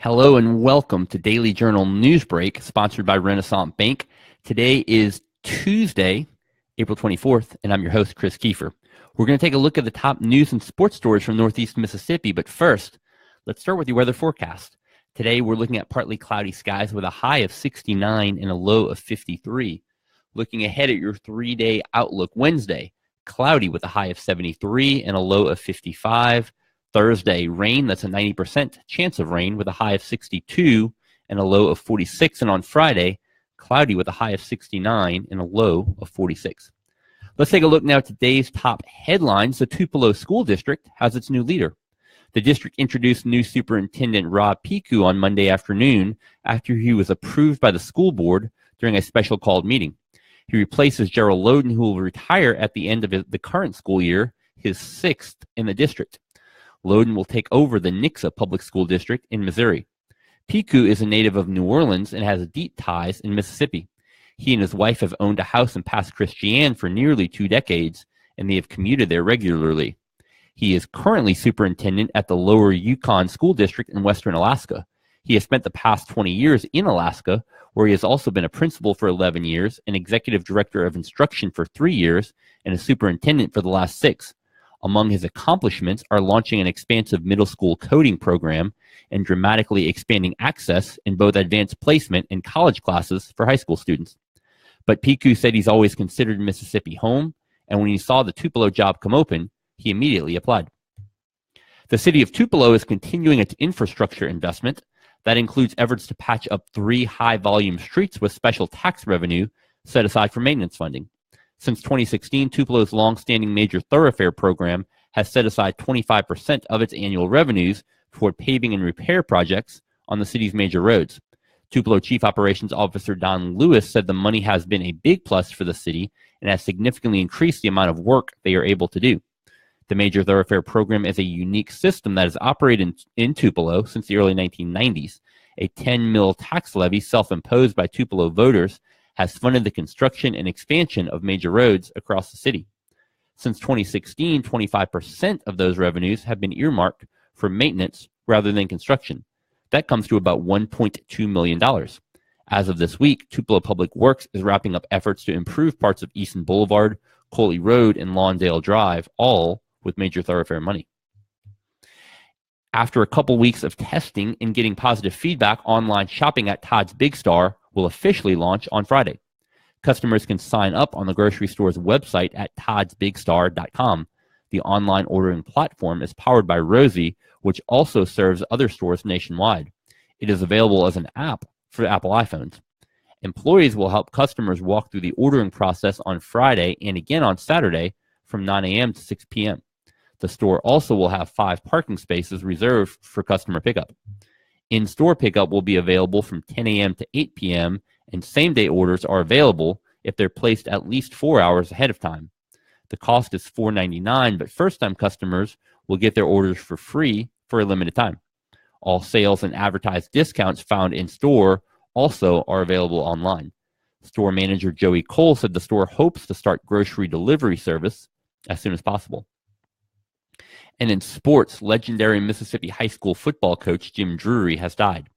Hello and welcome to Daily Journal Newsbreak, sponsored by Renaissance Bank. Today is Tuesday, April 24th, and I'm your host, Chris Kiefer. We're going to take a look at the top news and sports stories from Northeast Mississippi, but first, let's start with the weather forecast. Today, we're looking at partly cloudy skies with a high of 69 and a low of 53. Looking ahead at your three-day outlook, Wednesday, cloudy with a high of 73 and a low of 55. Thursday, rain, that's a 90% chance of rain with a high of 62 and a low of 46. And on Friday, cloudy with a high of 69 and a low of 46. Let's take a look now at today's top headlines. The Tupelo School District has its new leader. The district introduced new superintendent Rob Piku on Monday afternoon after he was approved by the school board during a special called meeting. He replaces Gerald Loden, who will retire at the end of the current school year, his sixth in the district. Loden will take over the Nixa Public School District in Missouri. Piku is a native of New Orleans and has deep ties in Mississippi. He and his wife have owned a house in Pass Christian for nearly 2 decades, and they have commuted there regularly. He is currently superintendent at the Lower Yukon School District in Western Alaska. He has spent the past 20 years in Alaska, where he has also been a principal for 11 years, an executive director of instruction for 3 years, and a superintendent for the last 6. Among his accomplishments are launching an expansive middle school coding program and dramatically expanding access in both advanced placement and college classes for high school students. But Piku said he's always considered Mississippi home, and when he saw the Tupelo job come open, he immediately applied. The city of Tupelo is continuing its infrastructure investment. That includes efforts to patch up 3 high-volume streets with special tax revenue set aside for maintenance funding. Since 2016, Tupelo's long-standing major thoroughfare program has set aside 25% of its annual revenues toward paving and repair projects on the city's major roads. Tupelo Chief Operations Officer Don Lewis said the money has been a big plus for the city and has significantly increased the amount of work they are able to do. The major thoroughfare program is a unique system that has operated in Tupelo since the early 1990s. A 10 mil tax levy self-imposed by Tupelo voters has funded the construction and expansion of major roads across the city. Since 2016, 25% of those revenues have been earmarked for maintenance rather than construction. That comes to about $1.2 million. As of this week, Tupelo Public Works is wrapping up efforts to improve parts of Easton Boulevard, Coley Road, and Lawndale Drive, all with major thoroughfare money. After a couple weeks of testing and getting positive feedback, online shopping at Todd's Big Star will officially launch on Friday. Customers can sign up on the grocery store's website at toddsbigstar.com. The online ordering platform is powered by Rosie, which also serves other stores nationwide. It is available as an app for Apple iPhones. Employees will help customers walk through the ordering process on Friday and again on Saturday from 9 a.m. to 6 p.m. The store also will have 5 parking spaces reserved for customer pickup. In-store pickup will be available from 10 a.m. to 8 p.m., and same-day orders are available if they're placed at least 4 hours ahead of time. The cost is $4.99, but first-time customers will get their orders for free for a limited time. All sales and advertised discounts found in-store also are available online. Store manager Joey Cole said the store hopes to start grocery delivery service as soon as possible. And in sports, legendary Mississippi high school football coach Jim Drewry has died.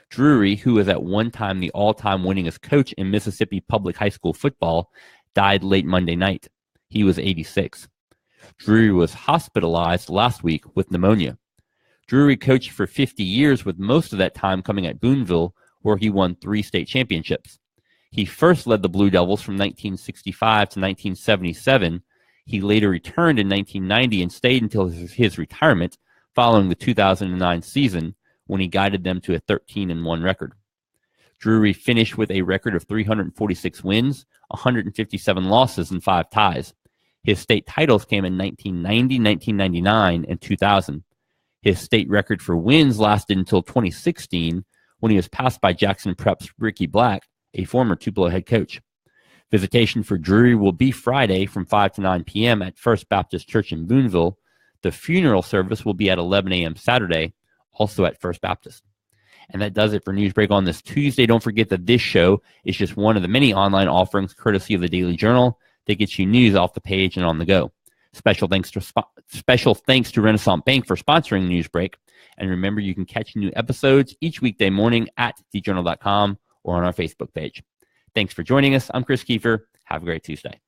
Drewry, who was at one time the all-time winningest coach in Mississippi public high school football, died late Monday night. He was 86. Drewry was hospitalized last week with pneumonia. Drewry coached for 50 years, with most of that time coming at Boonville, where he won 3 state championships. He first led the Blue Devils from 1965 to 1977. He later returned in 1990 and stayed until his retirement following the 2009 season, when he guided them to a 13-1 record. Drewry finished with a record of 346 wins, 157 losses, and 5 ties. His state titles came in 1990, 1999, and 2000. His state record for wins lasted until 2016, when he was passed by Jackson Prep's Ricky Black, a former Tupelo head coach. Visitation for Drewry will be Friday from 5 to 9 p.m. at First Baptist Church in Boonville. The funeral service will be at 11 a.m. Saturday, also at First Baptist. And that does it for Newsbreak on this Tuesday. Don't forget that this show is just one of the many online offerings courtesy of the Daily Journal that gets you news off the page and on the go. Special thanks to Renaissance Bank for sponsoring Newsbreak. And remember, you can catch new episodes each weekday morning at thejournal.com or on our Facebook page. Thanks for joining us. I'm Chris Kiefer. Have a great Tuesday.